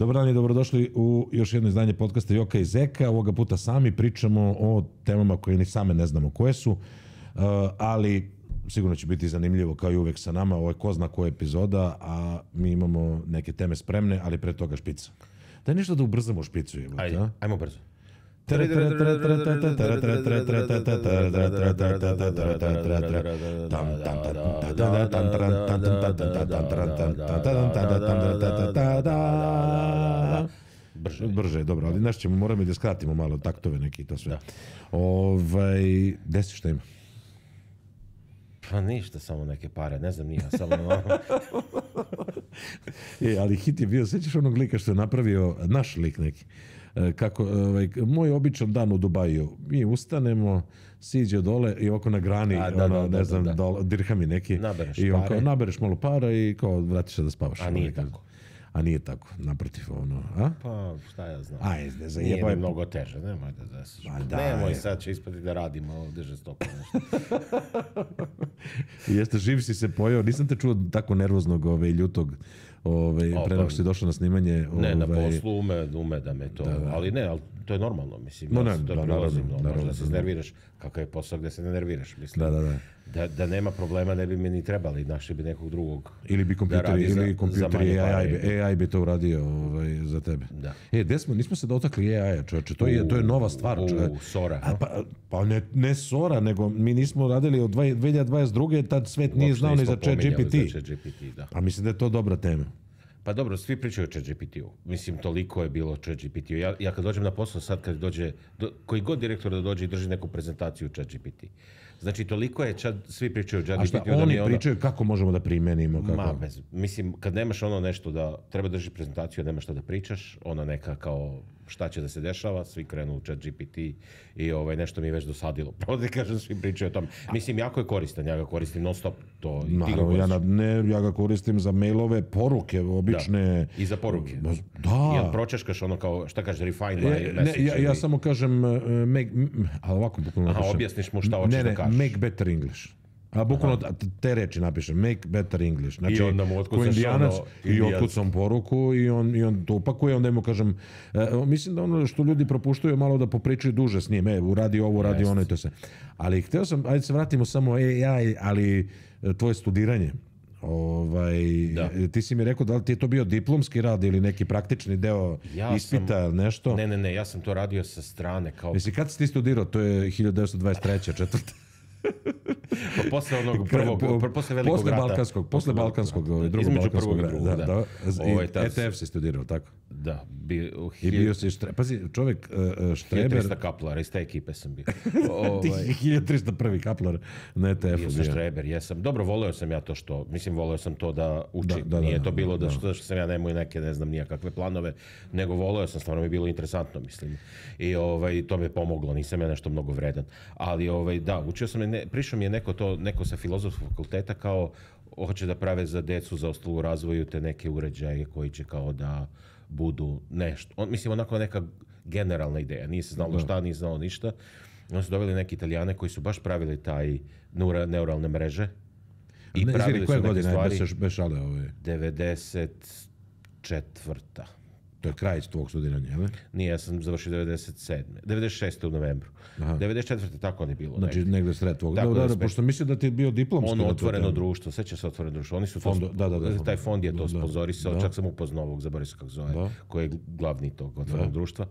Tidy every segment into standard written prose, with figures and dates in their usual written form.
Dobar dan i dobrodošli u još jedno izdanje podcasta Joka i Zeka. Ovoga puta sami pričamo o temama koje ni same ne znamo koje su, ali sigurno će biti zanimljivo kao i uvek sa nama. Ovo je ko zna koja epizoda, a mi imamo neke teme spremne, ali pre toga špica. Daj nešto da ubrzamo špicu. Ajmo brzo. Brže, dobro, ali znaš ćemo, moramo i da skratimo malo taktove neki i to sve. Gde si, šta ima? Pa ništa, samo neke pare, ne znam nije, samo Ali hit je bio, sećaš onog lika što je napravio, naš lik neki, kako, moj običan dan u Dubaju, mi ustanemo, siđe dole i oko na grani, dirhami neki, nabereš i on pare. kao nabereš malo para i kao vratiš se da spavaš. A nije tako. A nije tako, naprotiv, a? Pa, šta ja znam. Ajde, nije mi mnogo teže, nemoj da zasiš. Nemoj, sad će ispati da radimo ovdje žestoko nešto. Jeste, živ si se pojao, nisam te čuo tako nervoznog i ljutog pre nego si došao na snimanje. Ne, na poslu ume da me to, ali to je normalno, mislim, to prilazim, možda da se iznerviraš, kakav je posao gde se ne nerviraš, mislim. Da nema problema ne bi mi ni trebali, našli bi nekog drugog. Ili bi kompjuteri, AI bi to uradio za tebe. Gde smo, nismo se dotakli AI-a, čovječe, to je nova stvar. Sora. Pa ne Sora, nego mi nismo radili od 2022. Tad svet nije znao ni za ChatGPT. Pa mislim da je to dobra tema. Pa dobro, svi pričaju o ChatGPT-u. Mislim, toliko je bilo o ChatGPT-u. Ja kad dođem na posao, sad kad dođe, koji god direktor da dođe i drži neku prezentaciju o ChatGPT. Znači, toliko je, svi pričaju o ChatGPT-u. A šta oni pričaju kako možemo da primenimo? Mislim, kad nemaš ono nešto da treba drži prezentaciju, nemaš šta da pričaš, ono neka kao šta će da se dešava, svi krenu u ChatGPT i nešto mi je već dosadilo. Pravo da kažem, svi pričaju o tome. Mislim, jako je koristan, ja ga koristim non stop. Ja ga koristim za mailove, poruke, obične. I za poruke. Da. Jel pročeškaš ono kao, šta kaže, refine my message? Ja samo kažem, ali ovako bukvalno napišem. Objasniš mu šta hoćeš da kažeš. Make better English. A bukvalno te reči napišem, make better English. Znači, i onda mu otkucaš i otkucam poruku i on to upakuje, onda mu kažem, mislim da ono što ljudi propuštaju malo da popričaju duže s njim, uradi ovo, uradi ono i to se. Ali hteo sam, ajde se vratimo samo AI, ali tvoje studiranje. Ti si mi rekao da li ti je to bio diplomski rad ili neki praktični deo ispita ili nešto? Ne, ja sam to radio sa strane. Mislim, kad si ti studirao? To je 1923. četvrta. Pa posle onog posle velikog rata. Posle balkanskog, drugog balkanskog rata. ETF si studirao, tako? Da. I bio si, pazi, čovjek Štreber. 1300 kaplara, iz te ekipe sam bio. 1301. kaplar na ETF-u. Bio sam Štreber, jesam. Dobro, voleo sam ja to što, mislim, voleo sam to da učim. Nije to bilo da što sam ja nemoj neke, ne znam, nijakakve planove, nego voleo sam, stvarno mi je bilo interesantno, mislim. I to mi je pomoglo, nisam ja nešto mnogo vredan. Ali, da, učio sam, prišao mi je neko sa filozofskog fakulteta kao hoće da prave za decu za ostalo u razvoju te neke uređaje koji će kao da budu nešto. Mislim, onako neka generalna ideja. Nije se znalo šta, nije znalo ništa. Oni su doveli neki Italijane koji su baš pravili taj neuralne mreže. I pravili su neke stvari. Bešale 94. To je kraj tvojeg studiranja, jel? Nije, ja sam završio 96. u novembru. 94. tako ne bilo. Znači negde sred tvojeg. Da, pošto mislim da ti je bio diplomski. Ono otvoreno društvo, seća se otvoreno društvo. Oni su taj fond je to sponzorisao, čak sam upoznao ovog, zaboravio se kako zove, koji je glavni tog otvorenog društva.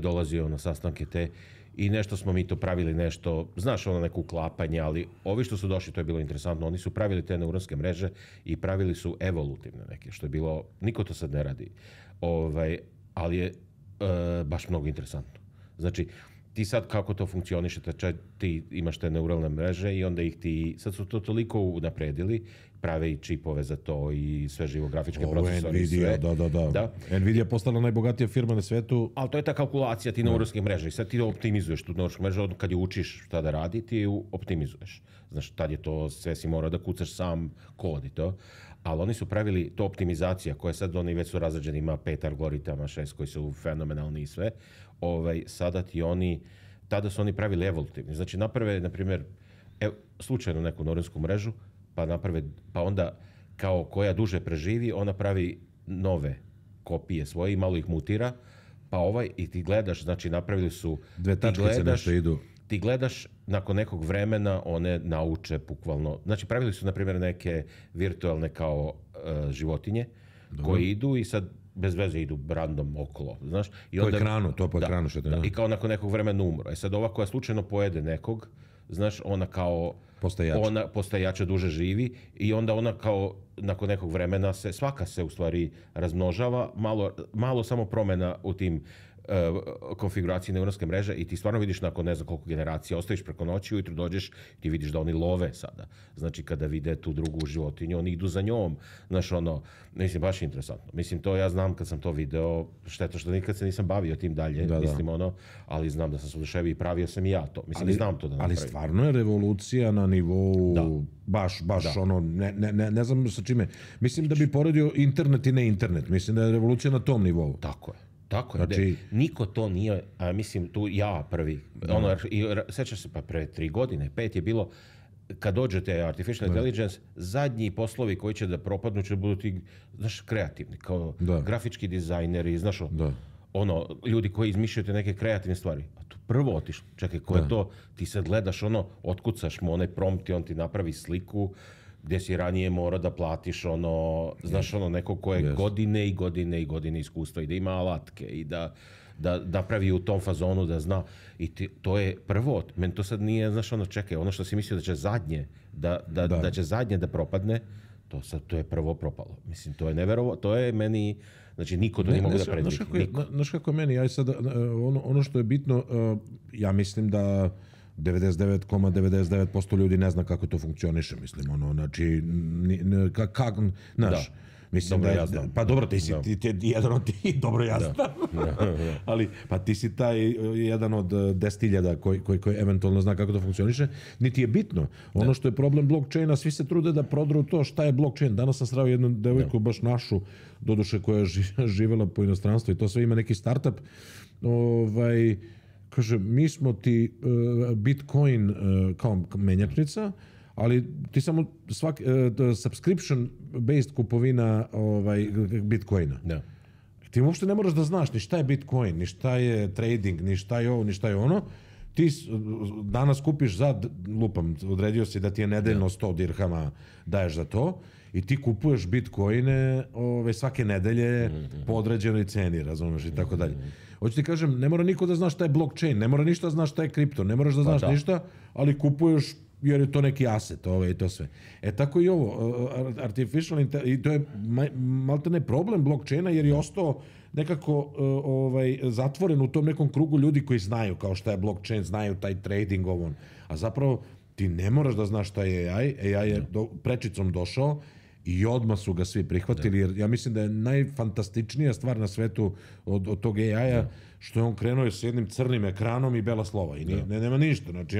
Dolazio na sastanke te i nešto smo mi to pravili, nešto, znaš, ono neko uklapanje, ali ovi što su došli, to je bilo interesantno, oni su pravili te neuronske mreže i pravili su evolutivne neke, što je bilo, niko to sad ne radi, ali je baš mnogo interesantno. Znači, ti sad kako to funkcioniše, ti imaš te neuralne mreže i onda ih sad su to toliko unapredili, prave i čipove za to i sve živografičke procesore. Nvidia, da. Nvidia je postala najbogatija firma na svetu. Ali to je ta kalkulacija ti neuronskih mreža i sad ti optimizuješ tu neuronske mreže, kad je učiš šta da radi, ti ju optimizuješ. Znaš, tad je to, sve si morao da kucaš sam kod i to. Ali oni su pravili to optimizacija koja sad oni već su razrađeni, ima 5 algoritama, 6 koji su fenomenalni i sve. Sada ti oni, tada su oni pravili evolutivni. Znači naprave, na primjer, slučajno neku neuronsku mrežu, pa onda kao koja duže preživi, ona pravi nove kopije svoje i malo ih mutira, pa i ti gledaš, znači napravili su... Dve tačkice nešto idu. Ti gledaš, nakon nekog vremena one nauče bukvalno. Znači pravili su, na primjer, neke virtualne kao životinje koje idu i sad bez veze idu brandom okolo, znaš. I onda, po ekranu što I kao nakon nekog vremena umro. Sad ova koja slučajno pojede nekog, znaš, ona kao... Postaje jača, duže živi i onda ona kao nakon nekog vremena svaka se u stvari razmnožava, malo samo promjena u tim konfiguraciji neuronske mreže i ti stvarno vidiš nakon ne znam koliko generacija, ostaviš preko noći, ujutro dođeš i ti vidiš da oni love sada. Znači kada vide tu drugu životinju, oni idu za njom. Znaš, mislim, baš interesantno. Mislim, to ja znam kad sam to video, šteta što nikad se nisam bavio tim dalje, mislim, ali znam da sam se oduševio i pravio sam i ja to. Mislim, znam to da napravim. Ali stvarno je revolucija na nivou, baš ne znam sa čime. Mislim da bi poredio internet i ne internet. Mislim da je revolucija na tom nivou. Tako je. Tako je, znači, niko to nije, mislim, tu ja prvi, sećaš se, pa pre 3 godine, 5 je bilo, kad dođete Artificial Intelligence, zadnji poslovi koji će da propadnu će budu ti, znaš, kreativni, kao grafički dizajneri, znaš, ljudi koji izmišljaju te neke kreativne stvari. A tu prvo otiš, čekaj, ko je to, ti sad gledaš otkucaš mu onaj prompt i on ti napravi sliku, gdje si ranije mora da platiš znaš, neko ko je godine i godine i godine iskustva i da ima alatke i da pravi u tom fazonu da zna. I to je prvo, meni to sad nije, znaš, čekaj, ono što si mislio da će zadnje, da će zadnje da propadne, to je prvo propalo. Mislim, to je neverovatno, to je meni, znači niko to ne mogu da predvidi. Znaš kako je meni, ja sad, ono što je bitno, ja mislim da 99,99% ljudi ne zna kako to funkcioniše, mislim, znači, znaš, mislim da ja znam. Pa dobro, ti si jedan od tih, dobro ja znam, ali pa ti si taj jedan od 10.000 koji eventualno zna kako to funkcioniše, niti je bitno. Ono što je problem blockchaina, svi se trude da prodru to šta je blockchain. Danas sam srao jednu devojku, baš našu, doduše koja je živjela po inostranstvu i to sve ima neki startup, kaže, mi smo ti Bitcoin kao menjačnica, ali ti samo subscription-based kupovina Bitcoina. Ti uopšte ne moraš da znaš ni šta je Bitcoin, ni šta je trading, ni šta je ovo, ni šta je ono. Ti danas kupiš odredio si da ti je nedeljno 100 dirhama daješ za to i ti kupuješ Bitcoine svake nedelje po određenoj ceni, razumiješ, i tako dalje. Hoću ti kažem, ne mora niko da zna šta je blockchain, ne mora ništa da zna šta je kripto, ne moraš da znaš ništa, ali kupuješ jer je to neki aset i to sve. Tako i ovo, artificial intelligence, i to je maltene problem blockchaina jer je ostao nekako zatvoren u tom nekom krugu ljudi koji znaju kao šta je blockchain, znaju taj trading a zapravo ti ne moraš da znaš šta je AI je prečicom došao i odmah su ga svi prihvatili, jer ja mislim da je najfantastičnija stvar na svetu od tog AI-a što je on krenuo s jednim crnim ekranom i bela slova i nema ništa, znači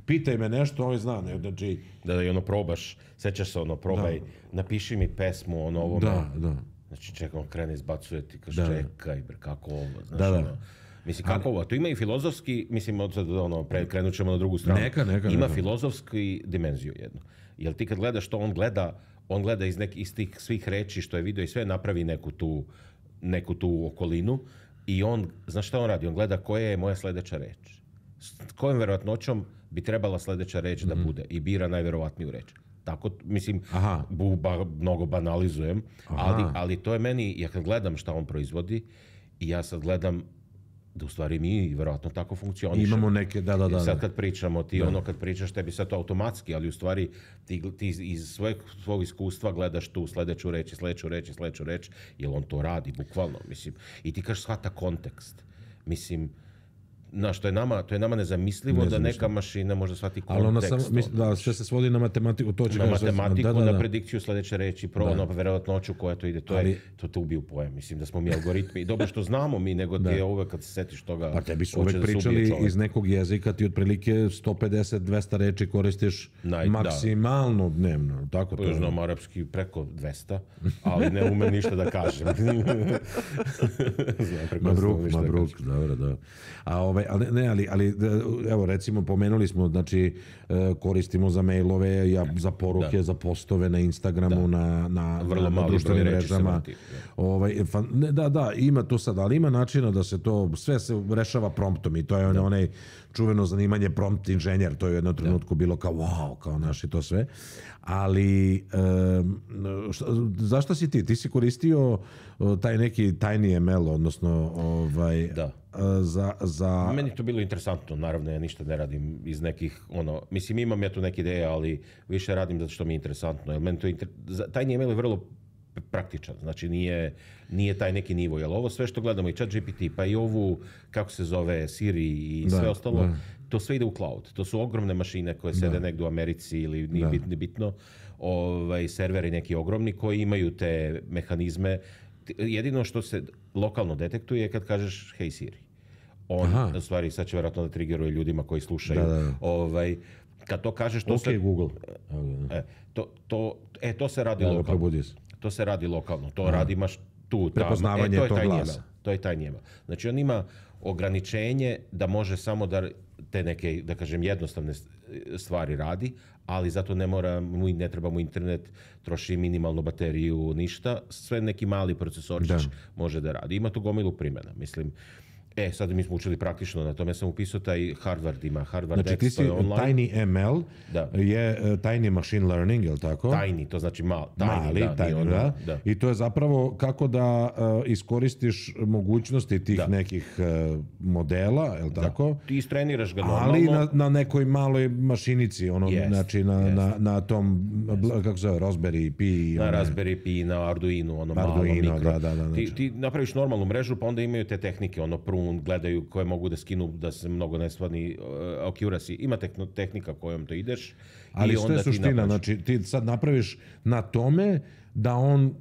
pitaj me nešto, ovaj zna, znači... Da, probaš, sećaš se probaj, napiši mi pesmu, ovo... Da. Znači, čekaj, on krene, izbacuje ti, kaže, čekaj, kako ovo, znaš, mislim, kako ovo, to ima i filozofski, mislim, krenut ćemo na drugu stranu. Ima filozofski dimenziju jednu. Jer ti kad gledaš to, on gleda iz tih svih reči što je video i sve napravi neku tu okolinu i on, znaš šta on radi? On gleda koja je moja sljedeća reč. S kojom verovatnoćom bi trebala sljedeća reč da bude i bira najverovatniju reč. Tako, mislim, mnogo banalizujem, ali to je meni, ja kad gledam šta on proizvodi i ja sad gledam da u stvari mi verovatno tako funkcionišemo. Imamo neke, da. Sad kad pričamo, ti kad pričaš, tebi sad to automatski, ali u stvari ti iz svog iskustva gledaš tu sljedeću reč, jer on to radi, bukvalno, mislim. I ti kažeš shvata kontekst. Mislim, znaš, to je nama nezamislivo da neka mašina može shvati kontekst. Ali sve se svodi na matematiku. Na matematiku, na predikciju sljedeće reči, verovatnoću koja to ide. To te ubiju pojam. Mislim da smo mi algoritmi. I dobro što znamo mi, nego ti je uvek kad se setiš toga... Pa tebi su uvek pričali iz nekog jezika, ti otprilike 150-200 reči koristiš maksimalno dnevno. Tako to. Znam arapski preko 200, ali ne umem ništa da kažem. Mabruk, dobro. Ali evo recimo pomenuli smo, znači koristimo za mailove, za poruke, za postove na Instagramu, na društvenim mrežama. Ima to sad, ali ima načina da se to, sve se rešava promptom i to je onaj čuveno zanimanje prompt inženjer, to je u jednom trenutku bilo kao wow, kao naši to sve. Ali zašto si ti? Ti si koristio taj neki TinyML, odnosno za... Meni to bilo interesantno, naravno ja ništa ne radim iz nekih, mislim imam ja tu neke ideje, ali više radim zato što mi je interesantno. Meni to TinyML je vrlo praktičan, znači nije taj neki nivo, jer ovo sve što gledamo i ChatGPT, pa i ovu, kako se zove, Siri i sve ostalo, to sve ide u cloud. To su ogromne mašine koje sede negdje u Americi ili nije bitno, serveri neki ogromni koji imaju te mehanizme. Jedino što se lokalno detektuje je kad kažeš hey Siri. U stvari sad će vjerojatno da triggeruje ljudima koji slušaju. Kad to kažeš, to se... Google. To se radi lokalno. To se radi lokalno. To radi imaš tu. Prepoznavanje tog glasa. To je taj njema. Znači on ima ograničenje da može samo da te neke, da kažem, jednostavne stvari radi, ali zato ne treba mu internet, troši minimalnu bateriju, ništa. Sve neki mali procesorić može da radi. Ima tu gomilu primjena, mislim. Sad mi smo učili praktično, na tome sam upisao taj Harvard, ima Harvard X, to je online. TinyML je Tiny Machine Learning, je li tako? Tiny, to znači mali, da. I to je zapravo kako da iskoristiš mogućnosti tih nekih modela, je li tako? Ti istreniraš ga normalno. Ali na nekoj maloj mašinici, znači na tom, kako se zove, Raspberry Pi. Na Raspberry Pi, na Arduino, malo mikro. Ti napraviš normalnu mrežu, pa onda imaju te tehnike, gledaju koje mogu da skinu da se mnogo ne svani accuracy. Ima tehnika kojom to ideš. Ali što je suština? Znači ti sad napraviš na tome da on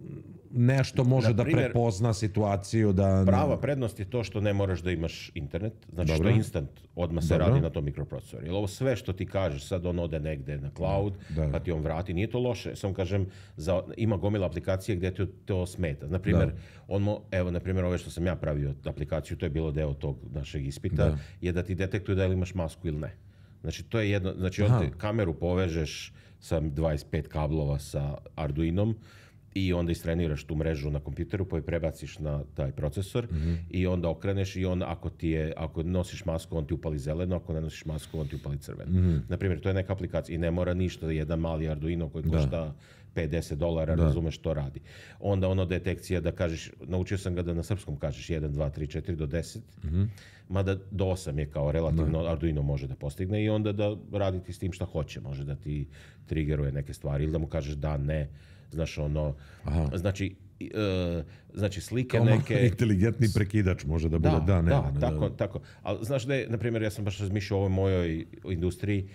nešto može da prepozna situaciju. Prava prednost je to što ne moraš da imaš internet. Znači što instant odmah se radi na tom mikroprocesoru. Jer ovo sve što ti kažeš sad on ode negde na cloud pa ti on vrati. Nije to loše. Samo kažem, ima gomila aplikacije gdje ti to smeta. Naprimjer, naprimjer ove što sam ja pravio aplikaciju, to je bilo deo tog našeg ispita, je da ti detektuje da li imaš masku ili ne. Znači to je jedno, znači kameru povežeš sa 25 kablova sa Arduinom i onda istreniraš tu mrežu na kompjuteru pa je prebaciš na taj procesor i onda okreneš i on ako nosiš masku on ti upali zeleno, ako ne nosiš masku on ti upali crveno. Naprimjer, to je neka aplikacija i ne mora ništa, jedan mali Arduino koji košta $50, razumeš što radi. Onda detekcija da kažeš, naučio sam ga da na srpskom kažeš 1, 2, 3, 4 do 10, mada do 8 je kao relativno Arduino može da postigne i onda da raditi s tim šta hoće, može da ti triggeruje neke stvari ili da mu kažeš da, ne, znaš znači slike kao neke... inteligentni prekidač može da bude tako. Ali znaš da je, na primjer, ja sam baš razmišljao o ovoj mojoj industriji,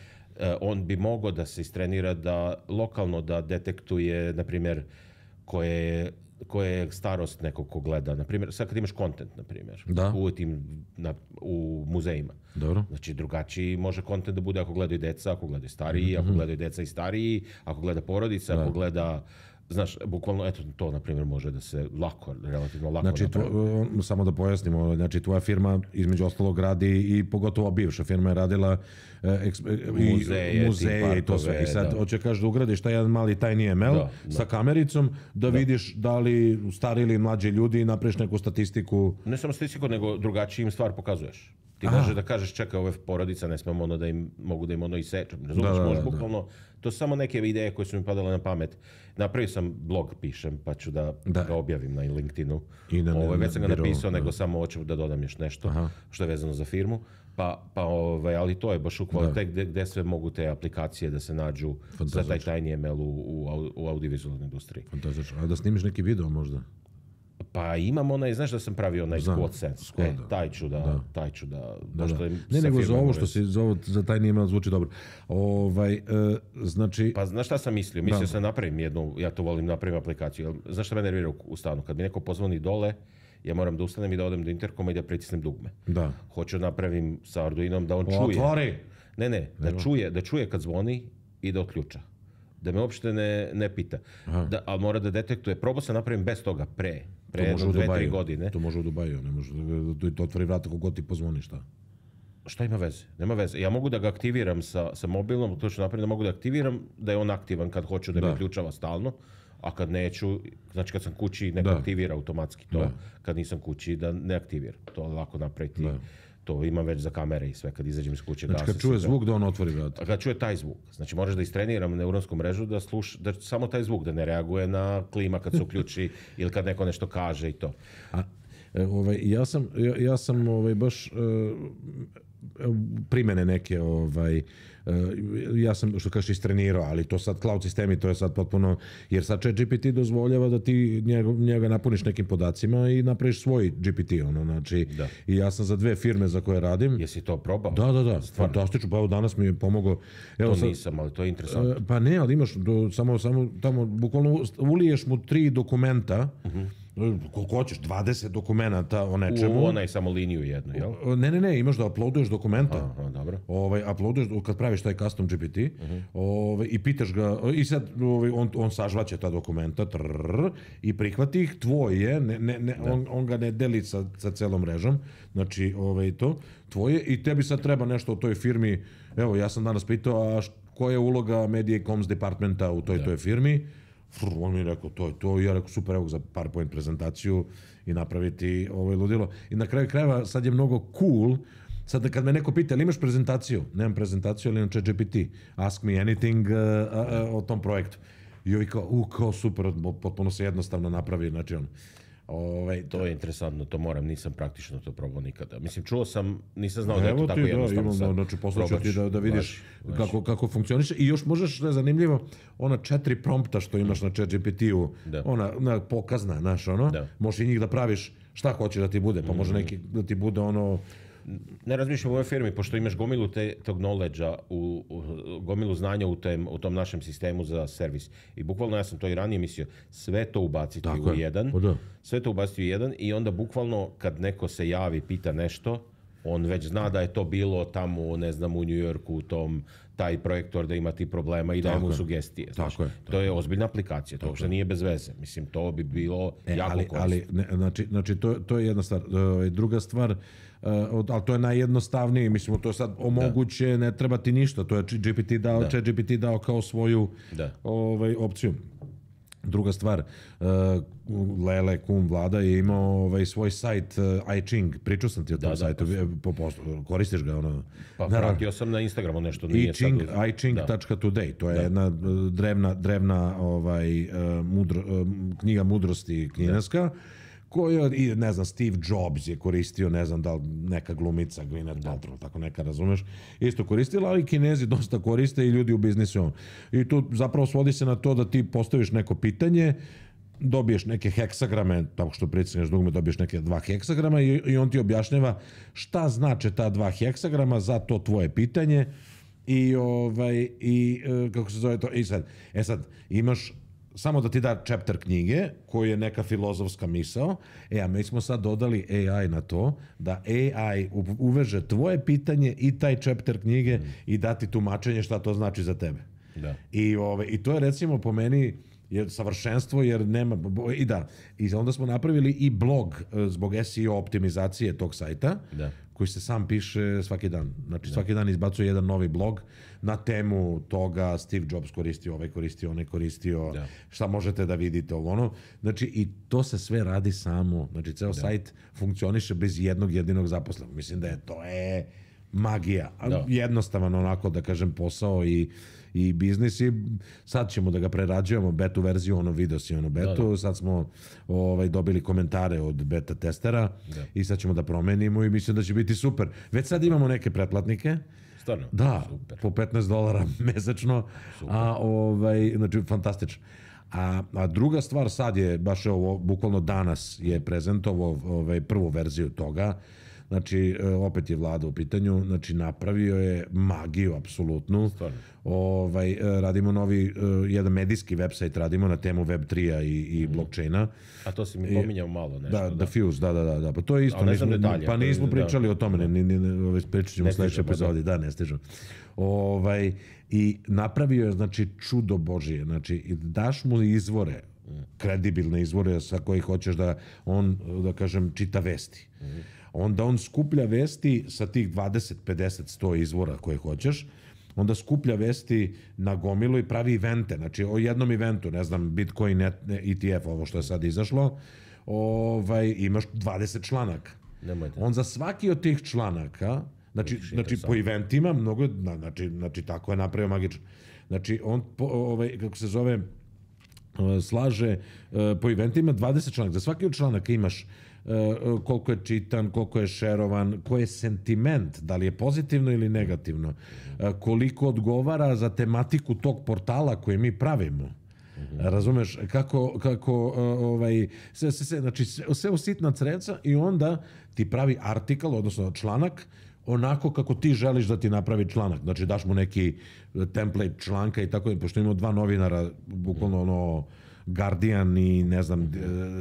on bi mogao da se istrenira da lokalno da detektuje, na primjer, koje je starost nekog ko gleda. Na primjer, sad kad imaš content, na primjer, u muzejima. Dobro. Znači, drugačiji može content da bude ako gledaju deca, ako gledaju stariji, ako gledaju deca i stariji, ako gleda porodica, ako gleda... Znaš, bukvalno, eto, to, na primjer, može da se relativno lako znači, samo da pojasnimo, znači, tvoja firma, između ostalog, radi i pogotovo bivša firma je radila muzeje i to sve. I sad, hoće kažeš da ugradiš taj jedan mali TinyML sa kamericom, da vidiš da li stari ili mlađi ljudi napraviš neku statistiku. Ne samo statistiku, nego drugačiji im stvar pokazuješ. Ti možeš da kažeš, čekaj, ove porodica, ne smemo da im, mogu da im isečem. Razumiješ, možeš bukvalno, to su samo neke ideje koje su mi padale na pamet. Napravio sam blog, pišem, pa ću da ga objavim na LinkedInu. Već sam ga napisao, nego samo hoću da dodam još nešto što je vezano za firmu. Ali to je baš ukvalo gde sve mogu te aplikacije da se nađu za taj TinyML u audiovizualnoj industriji. Fantastično. A da snimiš neki video možda? Pa imam znaš da sam pravio onaj Squad Sense. Taj ću da... Ne, nego za ovo što si za TinyML zvuči dobro. Znači... Pa znaš šta sam mislio? Mislio sam napravim jednu, ja to volim, napravim aplikaciju. Znaš šta me nervira u stanu? Kad mi neko pozvoni dole, ja moram da ustanem i da odem do interkoma i da pritisnem dugme. Da. Hoću napravim sa Arduinom da on čuje. Otvori! Ne, da čuje kad zvoni i da otključa. Da me uopšte ne pita. Ali mora da detektuje. Probao sam napravim bez toga, pre 2-3 godine. To može u Dubaju, ne može da otvori vrata kogod ti pozvoni, šta? Šta ima veze? Nema veze. Ja mogu da ga aktiviram sa mobilnom, to ću napraviti da mogu da aktiviram, da je on aktivan kad hoću da me uključava stalno, a kad neću, znači kad sam kući neka aktivira automatski to, kad nisam kući da ne aktivira. To lako napraviti. To imam već za kamere i sve, kad izađem iz kuće. Znači kad čuje zvuk da on otvori vrata. Kad čuje taj zvuk. Znači moraš da istreniram neuronsku mrežu da samo taj zvuk, da ne reaguje na klima kad se uključi ili kad neko nešto kaže i to. Ja sam baš primene neke, ja sam, što kažeš, istrenirao, ali to sad cloud sistemi, to je sad potpuno, jer sad ChatGPT dozvoljava da ti njega napuniš nekim podacima i napraviš svoj GPT, znači, i ja sam za 2 firme za koje radim. Jesi to probao? Da, fantastično, pa evo danas mi je pomogao. To nisam, ali to je interesantno. Pa ne, ali imaš, samo tamo, bukvalno uliješ mu 3 dokumenta, koliko hoćeš, 20 dokumenta o nečemu. U onaj samo liniju jednu, jel? Ne, imaš da uploaduješ dokumenta. Dobro. Uploaduješ, kad praviš taj custom GPT, i pitaš ga, i sad on sažvaće ta dokumenta, i prihvati ih, tvoj je, on ga ne deli sa celom mrežom, znači to, tvoje, i tebi sad treba nešto u toj firmi. Evo, ja sam danas pitao, a koja je uloga Media i Comms departmenta u toj firmi? On mi je rekao, to je to, i ja rekao, super, evo za PowerPoint prezentaciju i napraviti ludilo. I na kraju krajeva sad je mnogo cool, sad kad me neko pita, ali imaš prezentaciju? Nemam prezentaciju, ali imam ChatGPT. Ask me anything o tom projektu. I ovi kao super, potpuno se jednostavno napravi, znači to je interesantno, to moram, nisam praktično to probao nikada. Mislim, čuo sam, nisam znao da je to tako jednostavno sad. Znači, poslaću ti da vidiš kako funkcioniše. I još možeš, što je zanimljivo, ona 4 prompta što imaš na ChatGPT-u, ona pokazna, znaš, možeš i njih da praviš šta hoće da ti bude, pa može neki da ti bude Ne razmišljam u ovoj firmi, pošto imaš gomilu tog knowledge-a, gomilu znanja u tom našem sistemu za servis. I bukvalno, ja sam to i ranije mislio, sve to ubaciti u jedan, i onda bukvalno kad neko se javi, pita nešto, on već zna da je to bilo tamo, ne znam, u New Yorku, taj projektor da ima ti problema i daje mu sugestije. To je ozbiljna aplikacija, to uopšte nije bez veze. Mislim, to bi bilo jako korisno. Znači, to je jedna stvar. Druga stvar, ali to je najjednostavnije, mislim, to je sad omoguće, ne treba ti ništa, to je ChatGPT dao kao svoju opciju. Druga stvar, Lele, kum Vlada, je imao svoj sajt iChing, pričao sam ti o tom sajtu, koristiš ga? Pa pratio sam na Instagramu nešto. iChing.today, to je jedna drevna knjiga mudrosti kineska, koju, ne znam, Steve Jobs je koristio, ne znam da li neka glumica, Gwyneth Paltrow, tako neka, razumeš, isto koristila, ali Kinezi dosta koriste i ljudi u biznisu. I tu zapravo svodi se na to da ti postaviš neko pitanje, dobiješ neke heksagrame, tako što pritisneš dugme, dobiješ neke 2 heksagrama i on ti objašnjava šta znače ta 2 heksagrama za to tvoje pitanje i kako se zove to, i sad imaš samo da ti da chapter knjige, koji je neka filozofska misao, a mi smo sad dodali AI na to, da AI uveže tvoje pitanje i taj chapter knjige i dati tumačenje šta to znači za tebe. I to je, recimo, po meni je savršenstvo, jer nema, i onda smo napravili i blog zbog SEO optimizacije tog sajta, koji se sam piše svaki dan. Znači, svaki dan izbacuje jedan novi blog na temu toga, Steve Jobs koristio, ovaj koristio, onaj koristio, šta možete da vidite, Znači, i to se sve radi samo. Znači, ceo sajt funkcioniše bez jednog jedinog zaposlenog. Mislim da to je magija. Jednostavan, onako, da kažem, posao i biznis, i sad ćemo da ga prerađujemo, betu verziju, video si betu, sad smo dobili komentare od beta testera i sad ćemo da promenimo i mislim da će biti super. Već sad imamo neke pretplatnike. Stvarno? Da, po $15 mesečno, znači fantastično. A druga stvar, sad je, baš bukvalno danas je prezentovao prvu verziju toga. Znači, opet je Vlada u pitanju, znači napravio je magiju apsolutnu. Radimo novi, jedan medijski website, radimo na temu Web3-a i blockchaina. A to si mi pominjao malo nešto. Da, Fuse, da. Pa to je isto, pa nismo pričali o tome, pričat ćemo u sljedećoj epizodi, ne stižemo. I napravio je, znači, čudo Božije, znači, daš mu izvore, kredibilne izvore sa kojih hoćeš da on, da kažem, čita vesti. onda on skuplja vesti sa tih 20, 50, 100 izvora koje hoćeš, onda skuplja vesti na gomilu i pravi evente, znači o jednom eventu, ne znam, Bitcoin ETF, ovo što je sad izašlo, imaš 20 članaka. On za svaki od tih članaka, znači po eventima, mnogo, znači tako je napravio magično. Znači on, kako se zove, slaže po eventima 20 članaka. Za svaki od članaka imaš koliko je čitan, koliko je šerovan, koji je sentiment, da li je pozitivno ili negativno, koliko odgovara za tematiku tog portala koje mi pravimo. Razumeš, znači sve u sitna creca i onda ti pravi artikal, odnosno članak, onako kako ti želiš da ti napravi članak. Znači daš mu neki template članka i tako, pošto imamo 2 novinara, bukvalno ono Guardian i ne znam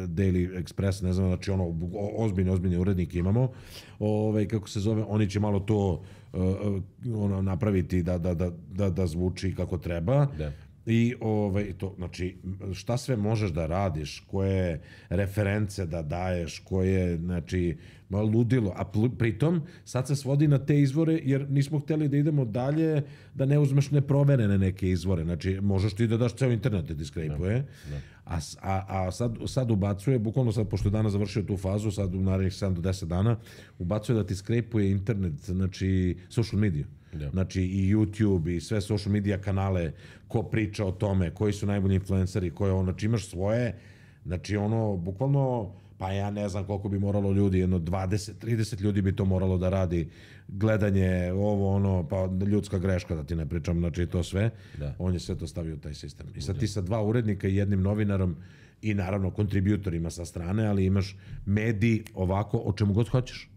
Daily Express, ne znam, znači ono ozbiljni urednike imamo, kako se zove, oni će malo to napraviti da zvuči kako treba. I to, znači, šta sve možeš da radiš, koje reference da daješ, koje, znači, ludilo. A pritom, sad se svodi na te izvore, jer nismo hteli da idemo dalje, da ne uzmeš neproverene neke izvore. Znači, možeš ti da daš ceo internet da ti skrejpuje, a sad ubacuje, bukvalno sad, pošto je danas završio tu fazu, sad u narednih 7 do 10 dana, ubacuje da ti skrejpuje internet, znači, social media. Znači i YouTube i sve social media kanale, ko priča o tome, koji su najbolji influenceri, znači imaš svoje, znači ono, bukvalno, pa ja ne znam koliko bi moralo ljudi, jedno 20-30 ljudi bi to moralo da radi, gledanje, pa ljudska greška, da ti ne pričam, znači to sve, on je sve to stavio u taj sistem. I sad ti sa 2 urednika i jednim novinarom i naravno kontributorima sa strane, ali imaš medij ovako, o čemu god hoćeš.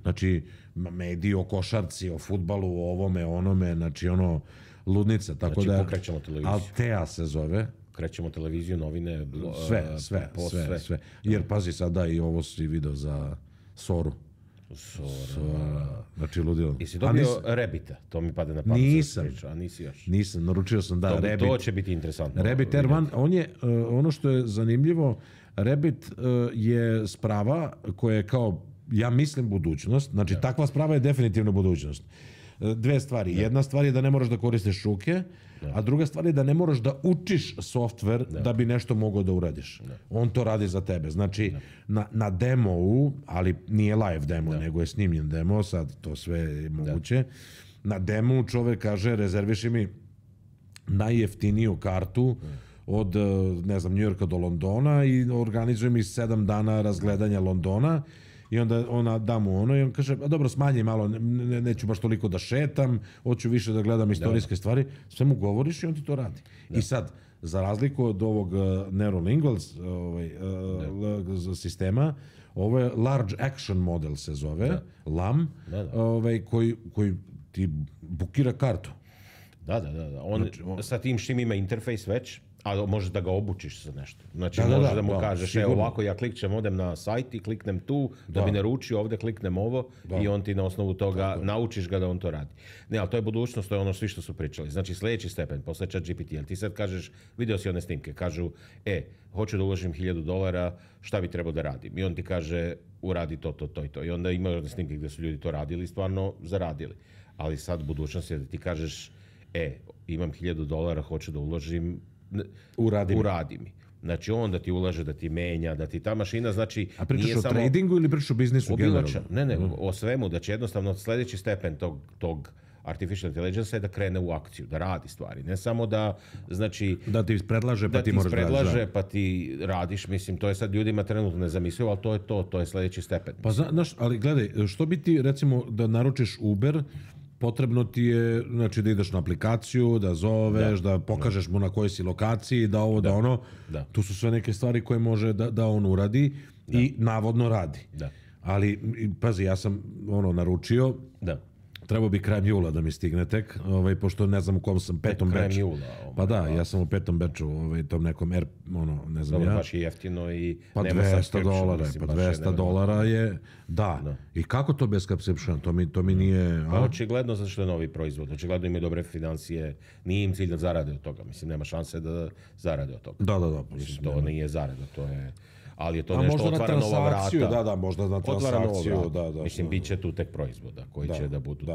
Znači, mediji o košarci, o fudbalu, o ovome, onome, znači ono, ludnica. Tako znači, pokrećemo televiziju. Altea se zove. Krećemo televiziju, novine, sve. Jer, pazi, sada i ovo si video za Soru. Znači, ludilo. I si dobio Rebita, to mi pade na pamet. Nisam. A nisi još. Nisam, naručio sam, da, Rebit. To će biti interesantno. Rebit R1, on je, ono što je zanimljivo, Rebit je sprava koja je kao, ja mislim, budućnost. Znači, takva sprava je definitivno budućnost. 2 stvari. Jedna stvar je da ne moraš da koristiš ruke, a druga stvar je da ne moraš da učiš softver da bi nešto mogao da uradiš. On to radi za tebe. Znači, na demo-u, ali nije live demo, nego je snimljen demo, sad to sve je moguće. Na demo čovek kaže, rezerviši mi najjeftiniju kartu od, ne znam, Njujorka do Londona i organizuje mi 7 dana razgledanja Londona. I onda ona da mu ono i on kaže, dobro, smanji malo, neću baš toliko da šetam, hoću više da gledam istorijske stvari. Sve mu govoriš i on ti to radi. I sad, za razliku od ovog Neurolingual sistema, ovo je Large Action Model se zove, LAM, koji ti bukira kartu. Da. On sa tim čim ima interfejs već, a možeš da ga obučiš za nešto. Znači, možeš da mu kažeš, ovako, ja klikćem, odem na sajt i kliknem tu, da bi naručio, ovde kliknem ovo i on ti na osnovu toga naučiš ga da on to radi. Ne, ali to je budućnost, to je ono svi što su pričali. Znači, sljedeći stepen, posle ChatGPT, ali ti sad kažeš, video si one snimke, kažu, hoću da uložim $1000, šta bi trebao da radim? I on ti kaže, uradi to i to. I onda ima one snimke gde su ljudi to radili i stvarno zaradili. Ali sad budućnost je da ti kažeš, imam $1000, hoću da uložim, uradi mi. Znači, on da ti ulaže, da ti menja, da ti ta mašina, znači... A pričaš o tradingu ili pričaš o biznisu generalno? Ne, o svemu, da će jednostavno sljedeći stepen tog artificial intelligence je da krene u akciju, da radi stvari. Ne samo da, znači... Da ti predlaže, pa ti moraš radiš. Da ti predlaže, pa ti radiš, mislim, to je sad ljudima trenutno nezamislivo, ali to je sljedeći stepen. Pa znaš, ali gledaj, što bi ti, recimo, da naručiš Uber, potrebno ti je, znači, da ideš na aplikaciju, da zoveš, da pokažeš mu na kojoj si lokaciji, da ovo, da ono. Tu su sve neke stvari koje može da on uradi i navodno radi. Ali, pazi, ja sam naručio, trebao bi krajem jula da mi stigne tek, pošto ne znam u kom sam, 5. beču. Krajem jula. Pa da, ja sam u 5. beču, tom nekom ne znam ja. Dobro, baš je jeftino i pa nema $200, pa $200 je, da. I kako to bez subscription? To mi nije... Pa očigledno zato što je novi proizvod, očigledno imaju dobre financije, nije im cilj da zarade od toga, mislim, nema šanse da zarade od toga. Da. Mislim, to nije zarada, to je... ali je to nešto otvara nova vrata. Da, možda na transakciju. Mislim, bit će tu tek proizvoda koji će da budu.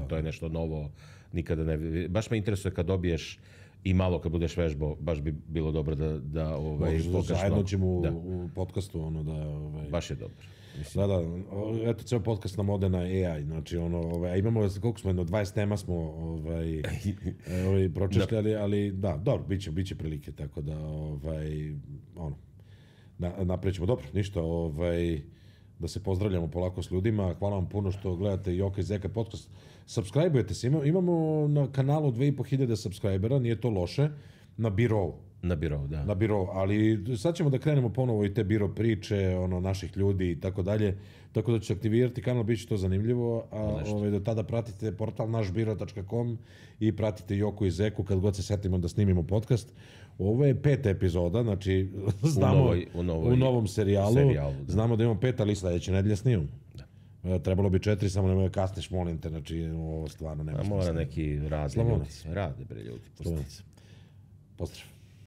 To je nešto novo. Nikada ne... Baš me interesuje kad dobiješ i malo kad budeš vežbao, baš bi bilo dobro da pokaš. Zajedno ćemo u podcastu baš je dobro. Da, eto, ceo podcast nam ode na AI, znači imamo, koliko smo, 20 tema smo pročešljali, ali da, dobro, bit će prilike, tako da, naprećemo, dobro, ništa, da se pozdravljamo polako s ljudima, hvala vam puno što gledate Joka i Zeka podcast, subscribe-ujete se, imamo na kanalu 2500 subscribera, nije to loše, na Birou. Na Birou, ali sad ćemo da krenemo ponovo i te biro priče, naših ljudi i tako dalje, tako da ću aktivirati kanal, bit će to zanimljivo, a do tada pratite portal našbiro.com i pratite Joku i Zeku kad god se setimo da snimimo podcast. Ovo je 5. epizoda, znači znamo u novom serijalu, znamo da imamo 5, ali sledeće nedelje snimamo. Trebalo bi 4, samo nemoj kasniš, molim te, znači ovo stvarno nema. Mora neki rade ljudi. Rade bre ljudi. Pozdrav.